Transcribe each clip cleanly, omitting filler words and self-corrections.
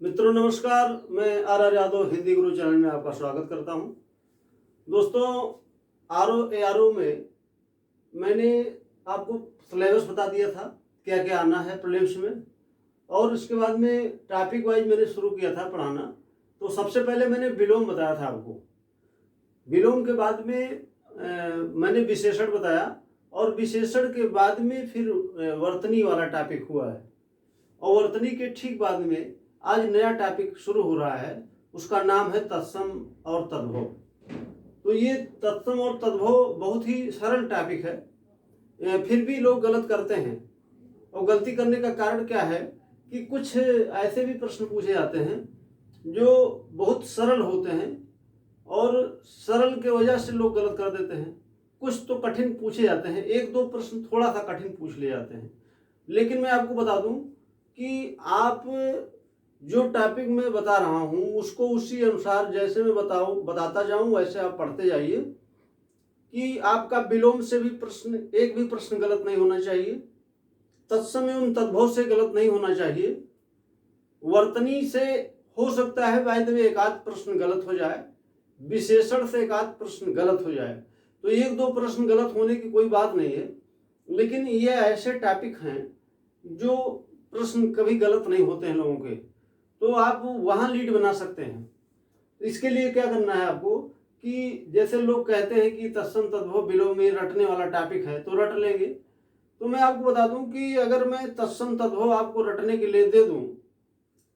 मित्रों नमस्कार, मैं are Yadav Hindi Guru channel में आपका स्वागत करता हूं। दोस्तों, आर ओ में मैंने आपको सिलेबस बता दिया था क्या क्या आना है प्रीलिम्स में, और उसके बाद में टॉपिक वाइज मैंने शुरू किया था पढ़ाना। तो सबसे पहले मैंने विलोम बताया था आपको। विलोम के बाद में मैंने विशेषण बताया, और विशेषण के बाद में फिर वर्तनी वाला टॉपिक हुआ है। और वर्तनी के ठीक बाद में आज नया टॉपिक शुरू हो रहा है, उसका नाम है तत्सम और तद्भव। तो ये तत्सम और तद्भव बहुत ही सरल टॉपिक है, फिर भी लोग गलत करते हैं। और गलती करने का कारण क्या है कि कुछ ऐसे भी प्रश्न पूछे जाते हैं जो बहुत सरल होते हैं, और सरल के वजह से लोग गलत कर देते हैं। कुछ तो कठिन पूछे जाते हैं, एक दो प्रश्न थोड़ा सा कठिन पूछ ले जाते हैं। लेकिन मैं आपको बता दूं कि आप जो टॉपिक मैं बता रहा हूं उसको उसी अनुसार जैसे मैं बताता जाऊं वैसे आप पढ़ते जाइए, कि आपका विलोम से भी प्रश्न एक भी प्रश्न गलत नहीं होना चाहिए, तत्सम एवं तद्भव से गलत नहीं होना चाहिए, वर्तनी से हो सकता है वायद में एक आध प्रश्न गलत हो जाए, विशेषण से एक आध प्रश्न गलत हो जाए। तो एक दो प्रश्न गलत होने की कोई बात नहीं है, लेकिन ये ऐसे टॉपिक हैं जो प्रश्न कभी गलत नहीं होते हैं लोगों के, तो आप वहां लीड बना सकते हैं। इसके लिए क्या करना है आपको कि जैसे लोग कहते हैं कि तत्सम तद्भव विलोम में रटने वाला टॉपिक है तो रट लेंगे। तो मैं आपको बता दूं कि अगर मैं तत्सम तद्भव आपको रटने के लिए दे दूं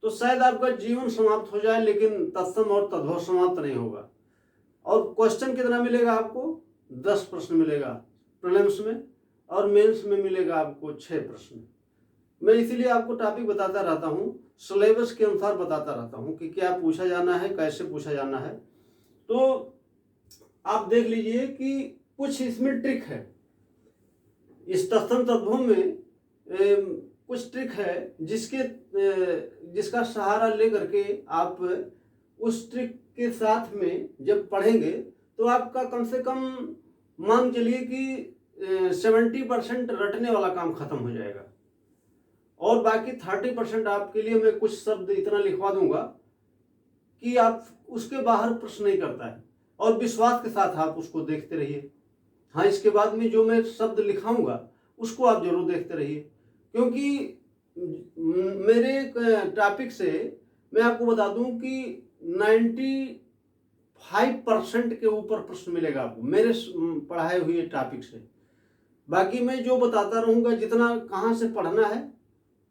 तो शायद आपका जीवन समाप्त हो जाए, लेकिन तत्सम और तद्भव समाप्त नहीं होगा। और क्वेश्चन कितना मिलेगा आपको? 10 प्रश्न मिलेगा प्रीलिम्स में, और मेंस में मिलेगा आपको 6 प्रश्न। मैं इसीलिए आपको टॉपिक बताता रहता हूँ, सिलेबस के अनुसार बताता रहता हूँ कि क्या पूछा जाना है, कैसे पूछा जाना है। तो आप देख लीजिए कि कुछ इसमें ट्रिक है। इस तत्सम तद्भव में कुछ ट्रिक है जिसका सहारा लेकर के आप उस ट्रिक के साथ में जब पढ़ेंगे तो आपका कम से कम मान चलिए कि 70% रटने वाला काम खत्म हो जाएगा, और बाकी 30% आपके लिए मैं कुछ शब्द इतना लिखवा दूंगा कि आप उसके बाहर प्रश्न नहीं करता है, और विश्वास के साथ आप उसको देखते रहिए। हाँ, इसके बाद में जो मैं शब्द लिखाऊंगा उसको आप जरूर देखते रहिए, क्योंकि मेरे टॉपिक से मैं आपको बता दूं कि 95% के ऊपर प्रश्न मिलेगा आपको मेरे पढ़ाए हुए टॉपिक से। बाकी मैं जो बताता रहूंगा, जितना कहाँ से पढ़ना है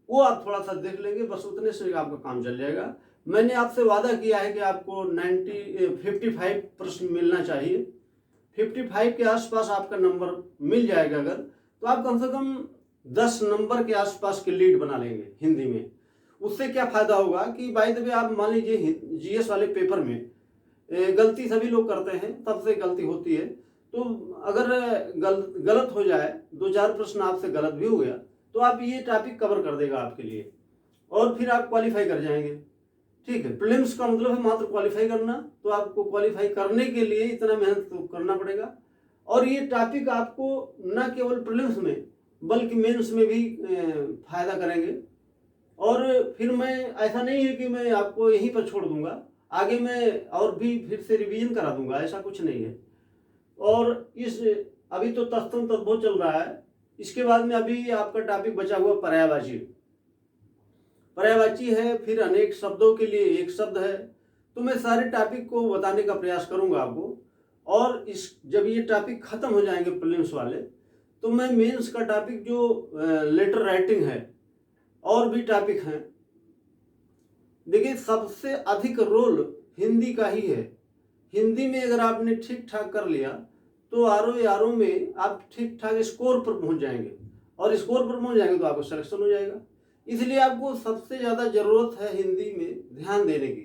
वो आप थोड़ा सा देख लेंगे, बस उतने से आपका काम चल जाएगा। मैंने आपसे वादा किया है कि आपको 55 प्रश्न मिलना चाहिए। 55 के आसपास आपका नंबर मिल जाएगा अगर, तो आप कम से कम 10 नंबर के आसपास के लीड बना लेंगे हिंदी में। उससे क्या फायदा होगा कि बाय द वे आप मान लीजिए जीएस वाले पेपर में गलती सभी लोग करते हैं, तब से गलती होती है। तो अगर गलत हो जाए, 2-4 प्रश्न आपसे गलत भी हो गया, तो आप ये टॉपिक कवर कर देगा आपके लिए, और फिर आप क्वालिफाई कर जाएंगे। ठीक है, प्रीलिम्स का मतलब है मात्र क्वालिफाई करना, तो आपको क्वालिफाई करने के लिए इतना मेहनत तो करना पड़ेगा। और ये टॉपिक आपको न केवल प्रीलिम्स में बल्कि मेंस में भी फायदा करेंगे। और फिर मैं ऐसा नहीं है कि मैं आपको यहीं पर छोड़ दूंगा, आगे मैं और भी फिर से रिवीजन करा दूंगा, ऐसा कुछ नहीं है। और अभी तो तत्सम तद्भव चल रहा है, इसके बाद में अभी आपका टॉपिक बचा हुआ पर्यायवाची। पर्यायवाची है, फिर अनेक शब्दों के लिए एक शब्द है। तो मैं सारे टॉपिक को बताने का प्रयास करूंगा आपको, और जब ये टॉपिक खत्म हो जाएंगे प्रीलिम्स वाले, तो मैं मेंस का टॉपिक जो लेटर राइटिंग है और भी टॉपिक हैं। देखिए, सबसे अधिक रोल हिंदी का ही है। हिंदी में अगर आपने ठीक ठाक कर लिया तो आर ओ में आप ठीक ठाक स्कोर पर पहुंच जाएंगे, और स्कोर पर पहुंच जाएंगे तो आपको सिलेक्शन हो जाएगा। इसलिए आपको सबसे ज़्यादा ज़रूरत है हिंदी में ध्यान देने की।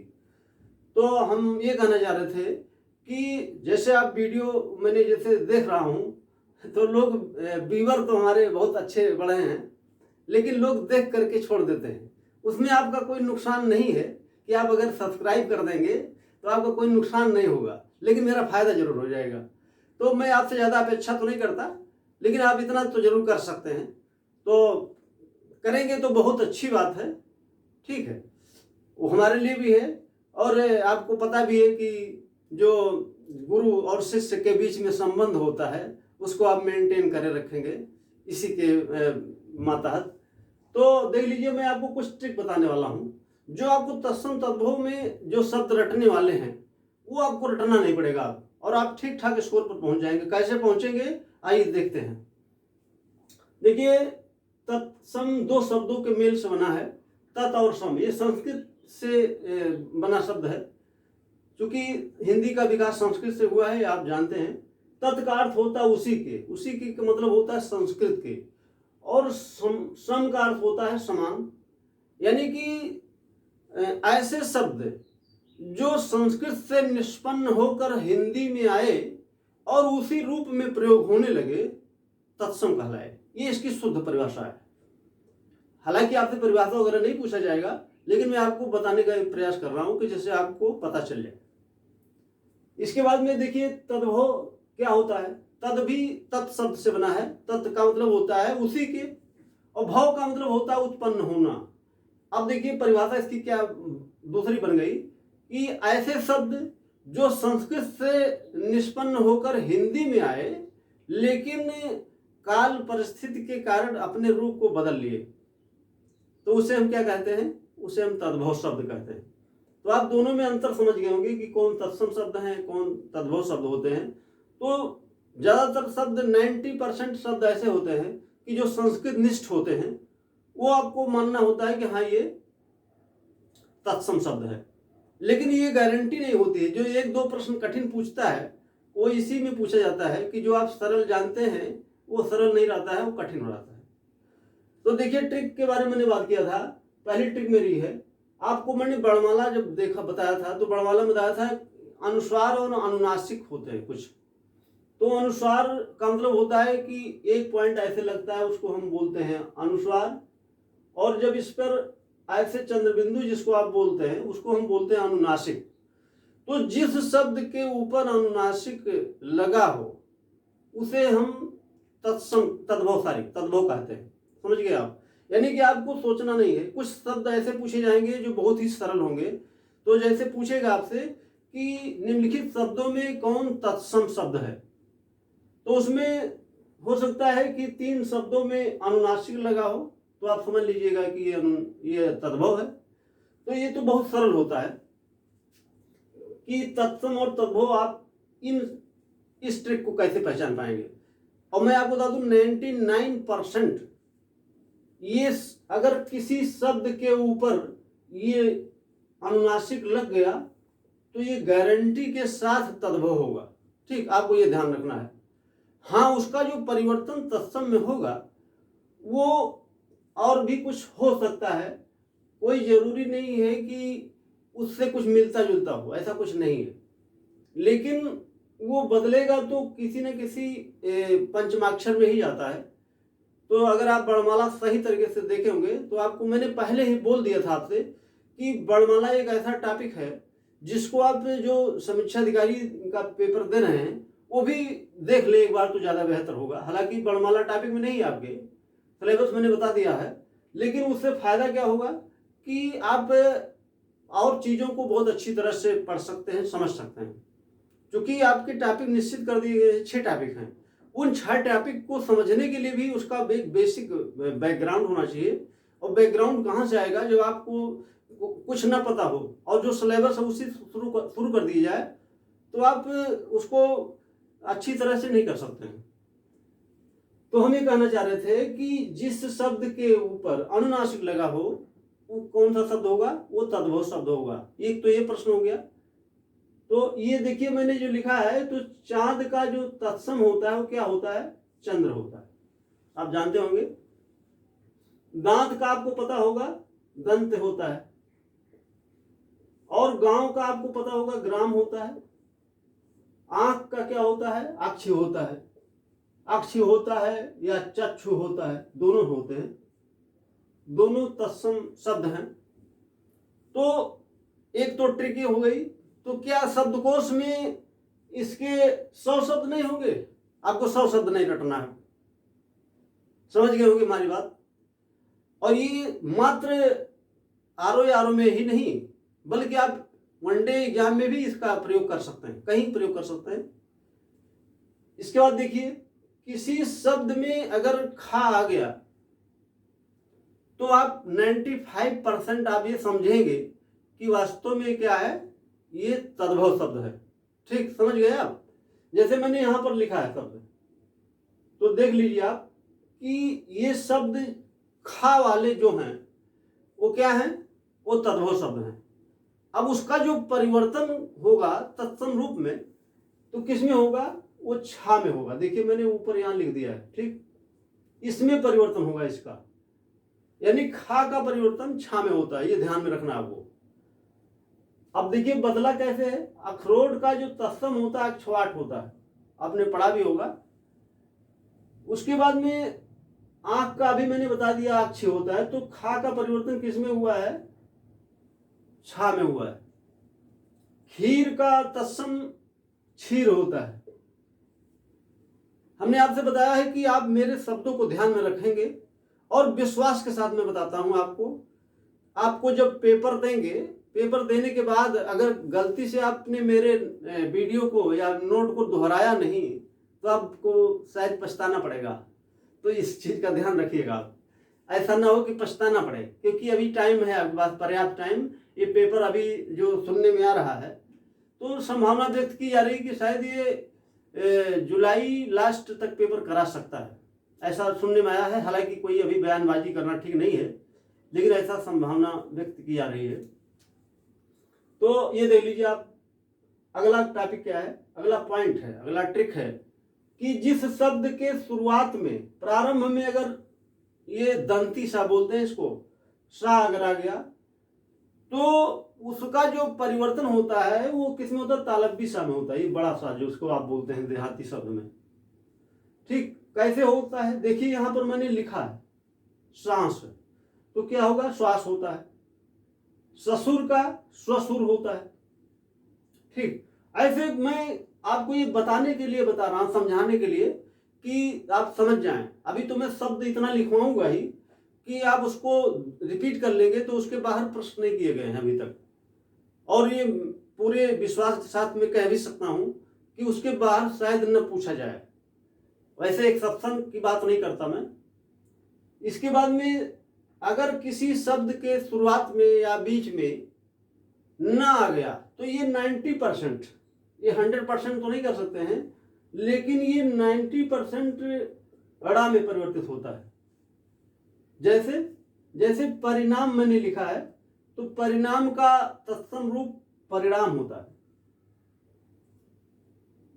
तो हम ये कहना चाह रहे थे कि जैसे आप वीडियो मैंने जैसे देख रहा हूँ, तो लोग व्यूअर तो हमारे बहुत अच्छे बढ़े हैं, लेकिन लोग देख करके छोड़ देते हैं। उसमें आपका कोई नुकसान नहीं है कि आप अगर सब्सक्राइब कर देंगे तो आपका कोई नुकसान नहीं होगा, लेकिन मेरा फायदा जरूर हो जाएगा। तो मैं आपसे ज़्यादा अपेक्षा तो नहीं करता, लेकिन आप इतना तो जरूर कर सकते हैं। तो करेंगे तो बहुत अच्छी बात है। ठीक है, वो हमारे लिए भी है, और आपको पता भी है कि जो गुरु और शिष्य के बीच में संबंध होता है उसको आप मेंटेन करे रखेंगे इसी के मातहत। तो देख लीजिए, मैं आपको कुछ ट्रिक बताने वाला हूँ जो आपको तत्सम तद्भव में जो शब्द रटने वाले हैं वो आपको रटना नहीं पड़ेगा, और आप ठीक ठाक स्कोर पर पहुंच जाएंगे। कैसे पहुंचेंगे आइए देखते हैं। देखिए, तत्सम दो शब्दों के मेल से बना है। तत् और सम, ये संस्कृत से बना शब्द है। क्योंकि हिंदी का विकास संस्कृत से हुआ है, आप जानते हैं। तत् का अर्थ होता है उसी के, उसी के का मतलब होता है संस्कृत के, और सम का अर्थ होता है समान। यानी कि ऐसे शब्द जो संस्कृत से निष्पन्न होकर हिंदी में आए और उसी रूप में प्रयोग होने लगे, तत्सम कहलाए। ये इसकी शुद्ध परिभाषा है। हालांकि आपसे परिभाषा वगैरह नहीं पूछा जाएगा, लेकिन मैं आपको बताने का प्रयास कर रहा हूं कि जिससे आपको पता चल जाए। इसके बाद में देखिए, तद्भव क्या होता है। तद भी तत् शब्द से बना है। तत् का मतलब होता है उसी के, और भव का मतलब होता है उत्पन्न होना। अब देखिए, परिभाषा इसकी क्या दूसरी बन गई कि ऐसे शब्द जो संस्कृत से निष्पन्न होकर हिंदी में आए लेकिन काल परिस्थिति के कारण अपने रूप को बदल लिए, तो उसे हम क्या कहते हैं, उसे हम तद्भव शब्द कहते हैं। तो आप दोनों में अंतर समझ गए होंगे कि कौन तत्सम शब्द हैं, कौन तद्भव शब्द होते हैं। तो ज्यादातर शब्द 90% शब्द ऐसे होते हैं कि जो संस्कृत निष्ठ होते हैं, वो आपको मानना होता है कि हाँ ये तत्सम शब्द है। लेकिन ये गारंटी नहीं होती है। जो एक दो प्रश्न कठिन पूछता है वो इसी में पूछा जाता है कि जो आप सरल जानते हैं वो सरल नहीं रहता है, वो कठिन हो जाता है। तो देखिए, ट्रिक के बारे में मैंने बात किया था। पहली ट्रिक मेरी है, आपको मैंने वर्णमाला जब देखा बताया था, तो वर्णमाला में बताया था अनुस्वार और अनुनासिक होते हैं कुछ। तो अनुस्वार का मतलब होता है कि एक पॉइंट ऐसे लगता है, उसको हम बोलते हैं अनुस्वार, और जब इस पर ऐसे चंद्रबिंदु जिसको आप बोलते हैं उसको हम बोलते हैं अनुनासिक। तो जिस शब्द के ऊपर अनुनासिक लगा हो उसे हम तद्भव कहते हैं। समझ गए आप? यानी कि आपको सोचना नहीं है। कुछ शब्द ऐसे पूछे जाएंगे जो बहुत ही सरल होंगे। तो जैसे पूछेगा आपसे कि निम्नलिखित शब्दों में कौन तत्सम शब्द है, तो उसमें हो सकता है कि 3 शब्दों में अनुनासिक लगा हो, तो आप समझ लीजिएगा कि ये तद्भव है। तो ये तो बहुत सरल होता है कि तत्सम और तद्भव आप इस ट्रिक को कैसे पहचान पाएंगे। और मैं आपको बता दूं, 99% ये अगर किसी शब्द के ऊपर ये अनुनासिक लग गया तो ये गारंटी के साथ तद्भव होगा। ठीक, आपको ये ध्यान रखना है। हाँ, उसका जो परिवर्तन तत्सम में होगा वो और भी कुछ हो सकता है। कोई जरूरी नहीं है कि उससे कुछ मिलता जुलता हो, ऐसा कुछ नहीं है। लेकिन वो बदलेगा तो किसी न किसी पंचमाक्षर में ही जाता है। तो अगर आप वर्णमाला सही तरीके से देखे होंगे तो आपको मैंने पहले ही बोल दिया था आपसे कि वर्णमाला एक ऐसा टॉपिक है जिसको आप जो समीक्षा अधिकारी का पेपर दे रहे हैं वो भी देख ले एक बार तो ज़्यादा बेहतर होगा। हालांकि वर्णमाला टॉपिक में नहीं, आपके सिलेबस मैंने बता दिया है, लेकिन उससे फायदा क्या होगा कि आप और चीज़ों को बहुत अच्छी तरह से पढ़ सकते हैं, समझ सकते हैं। क्योंकि आपके टॉपिक निश्चित कर दिए गए 6 टॉपिक हैं। उन 6 टॉपिक को समझने के लिए भी उसका एक बेसिक बैकग्राउंड होना चाहिए। और बैकग्राउंड कहाँ से आएगा? जब आपको कुछ ना पता हो और जो सिलेबस है उसी शुरू कर दी जाए तो आप उसको अच्छी तरह से नहीं कर सकते हैं। तो हम ये कहना चाह रहे थे कि जिस शब्द के ऊपर अनुनासिक लगा हो वो कौन सा शब्द होगा? वो तद्भव शब्द होगा। एक तो ये प्रश्न हो गया। तो ये देखिए, मैंने जो लिखा है, तो चांद का जो तत्सम होता है वो क्या होता है? चंद्र होता है। आप जानते होंगे। दांत का आपको पता होगा, दंत होता है। और गांव का आपको पता होगा, ग्राम होता है। आंख का क्या होता है? अक्षि होता है। अक्षि होता है या चक्षु होता है, दोनों होते हैं। दोनों तत्सम शब्द हैं। तो एक तो ट्रिक हो गई। तो क्या शब्दकोश में इसके 100 शब्द नहीं होंगे? आपको 100 शब्द नहीं रटना है। समझ गए होंगे हमारी बात। और ये मात्र आरो में ही नहीं, बल्कि आप वनडे एग्जाम में भी इसका प्रयोग कर सकते हैं, कहीं प्रयोग कर सकते हैं। इसके बाद देखिए, किसी शब्द में अगर खा आ गया तो आप 95% आप ये समझेंगे कि वास्तव में क्या है, ये तद्भव शब्द है। ठीक समझ गए आप। जैसे मैंने यहां पर लिखा है शब्द, तो देख लीजिए आप कि ये शब्द खा वाले जो हैं वो क्या है, वो तद्भव शब्द हैं। अब उसका जो परिवर्तन होगा तत्सम रूप में, तो किस में होगा, वो छा में होगा। देखिए मैंने ऊपर यहां लिख दिया है, ठीक, इसमें परिवर्तन होगा इसका, यानी खा का परिवर्तन छा में होता है, ये ध्यान में रखना आपको। अब देखिए बदला कैसे है, अखरोट का जो तत्सम होता है अक्षवाट होता है, आपने पढ़ा भी होगा। उसके बाद में आंख का अभी मैंने बता दिया अक्षय होता है, तो खा का परिवर्तन किस में हुआ है, छा में हुआ है। खीर का तत्सम क्षीर होता है। हमने आपसे बताया है कि आप मेरे शब्दों को ध्यान में रखेंगे और विश्वास के साथ मैं बताता हूं आपको जब पेपर देंगे, पेपर देने के बाद अगर गलती से आपने मेरे वीडियो को या नोट को दोहराया नहीं तो आपको शायद पछताना पड़ेगा। तो इस चीज का ध्यान रखिएगा आप, ऐसा ना हो कि पछताना पड़े, क्योंकि अभी टाइम है आपके पास, पर्याप्त टाइम। ये पेपर अभी जो सुनने में आ रहा है, तो संभावना व्यक्त की जा रही है कि शायद ये जुलाई लास्ट तक पेपर करा सकता है, ऐसा सुनने में आया है। हालांकि कोई अभी बयानबाजी करना ठीक नहीं है, लेकिन ऐसा संभावना व्यक्त की जा रही है। तो ये देख लीजिए आप, अगला टॉपिक क्या है, अगला पॉइंट है, अगला ट्रिक है कि जिस शब्द के शुरुआत में, प्रारंभ में अगर ये दंती सा बोलते हैं इसको, सा अगर आ गया, तो उसका जो परिवर्तन होता है वो किसमें होता है, तालब्बी सा में होता है। ये बड़ा सा जो उसको आप बोलते हैं देहाती शब्द में। ठीक कैसे होता है, देखिए यहां पर मैंने लिखा है श्वास, तो क्या होगा, श्वास होता है। ससुर का स्वसुर होता है। ठीक, ऐसे मैं आपको ये बताने के लिए बता रहा हूं, समझाने के लिए कि आप समझ जाएं। अभी तो मैं शब्द इतना लिखवाऊंगा ही कि आप उसको रिपीट कर लेंगे, तो उसके बाहर प्रश्न नहीं किए गए हैं अभी तक। और ये पूरे विश्वास के साथ मैं कह भी सकता हूं कि उसके बाहर शायद न पूछा जाए। वैसे एक्सेप्शन की बात नहीं करता मैं। इसके बाद में अगर किसी शब्द के शुरुआत में या बीच में ना आ गया, तो ये 90%, ये 100% तो नहीं कर सकते हैं, लेकिन ये 90% अड़ा में परिवर्तित होता है। जैसे परिणाम मैंने लिखा है, तो परिणाम का तत्सम रूप परिणाम होता है।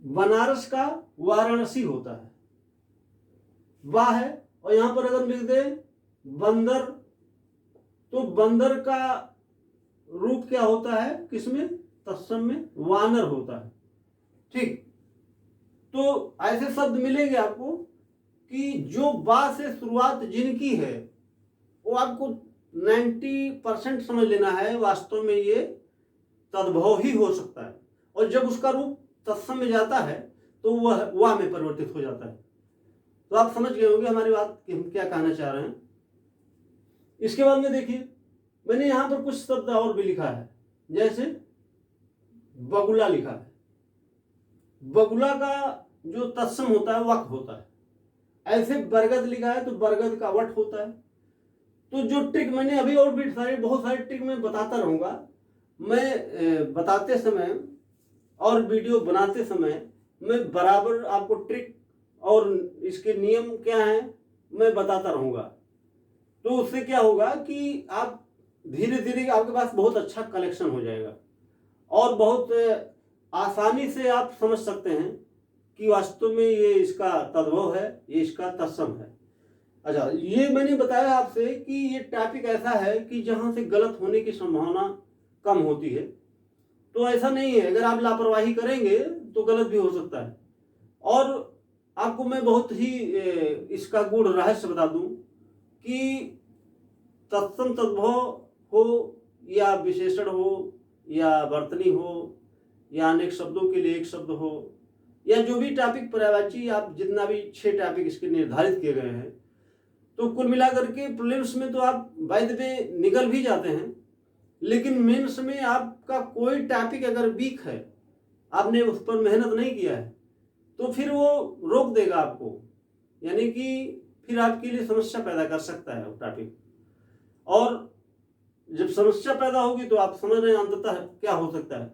बनारस का वाराणसी होता है, वाह है। और यहां पर अगर लिख दे बंदर, तो बंदर का रूप क्या होता है, किसमें, तत्सम में, वानर होता है। ठीक, तो ऐसे शब्द मिलेंगे आपको कि जो बा से शुरुआत जिनकी है, वो आपको 90% समझ लेना है, वास्तव में ये तद्भव ही हो सकता है। और जब उसका रूप तत्सम में जाता है तो वह वाह में परिवर्तित हो जाता है। तो आप समझ गए होंगे हमारी बात कि हम क्या कहना चाह रहे हैं। इसके बाद में देखिए, मैंने यहां पर कुछ शब्द और भी लिखा है, जैसे बगुला लिखा है। बगुला का जो तत्सम होता है वक होता है। ऐसे बरगद लिखा है, तो बरगद का वट होता है। तो जो ट्रिक मैंने अभी और भी बहुत सारे ट्रिक मैं बताता रहूंगा। मैं बताते समय और वीडियो बनाते समय मैं बराबर आपको ट्रिक और इसके नियम क्या हैं मैं बताता रहूंगा। तो उससे क्या होगा कि आप धीरे धीरे आपके पास बहुत अच्छा कलेक्शन हो जाएगा और बहुत आसानी से आप समझ सकते हैं कि वास्तव में ये इसका तद्भव है, ये इसका तत्सम है। अच्छा, ये मैंने बताया आपसे कि ये टॉपिक ऐसा है कि जहां से गलत होने की संभावना कम होती है। तो ऐसा नहीं है, अगर आप लापरवाही करेंगे तो गलत भी हो सकता है। और आपको मैं बहुत ही इसका गूढ़ रहस्य बता दूं कि तत्सम तद्भव हो या विशेषण हो या वर्तनी हो या अनेक शब्दों के लिए एक शब्द हो या जो भी टॉपिक पर्यायवाची, आप जितना भी 6 टॉपिक इसके निर्धारित किए गए हैं, तो कुल मिलाकर के प्रीलिम्स में तो आप बाय द वे निकल भी जाते हैं। लेकिन मेंस में आपका कोई टॉपिक अगर वीक है, आपने उस पर मेहनत नहीं किया है, तो फिर वो रोक देगा आपको, यानी कि फिर आपके लिए समस्या पैदा कर सकता है वो टॉपिक। और जब समस्या पैदा होगी तो आप समझ रहे हैं अंततः क्या हो सकता है,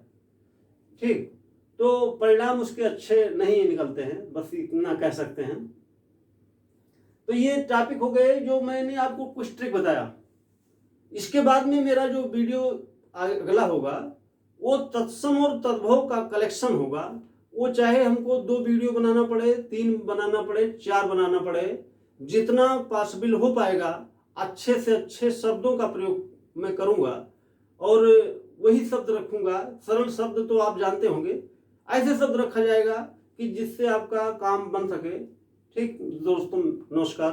ठीक। तो परिणाम उसके अच्छे नहीं निकलते हैं, बस इतना कह सकते हैं। तो ये टॉपिक हो गए जो मैंने आपको कुछ ट्रिक बताया। इसके बाद में मेरा जो वीडियो अगला होगा वो तत्सम और तद्भव का कलेक्शन होगा। वो चाहे हमको 2 वीडियो बनाना पड़े, 3 बनाना पड़े, 4 बनाना पड़े, जितना पॉसिबल हो पाएगा अच्छे से अच्छे शब्दों का प्रयोग मैं करूंगा और वही शब्द रखूंगा। सरल शब्द तो आप जानते होंगे, ऐसे शब्द रखा जाएगा कि जिससे आपका काम बन सके। ठीक दोस्तों, नमस्कार।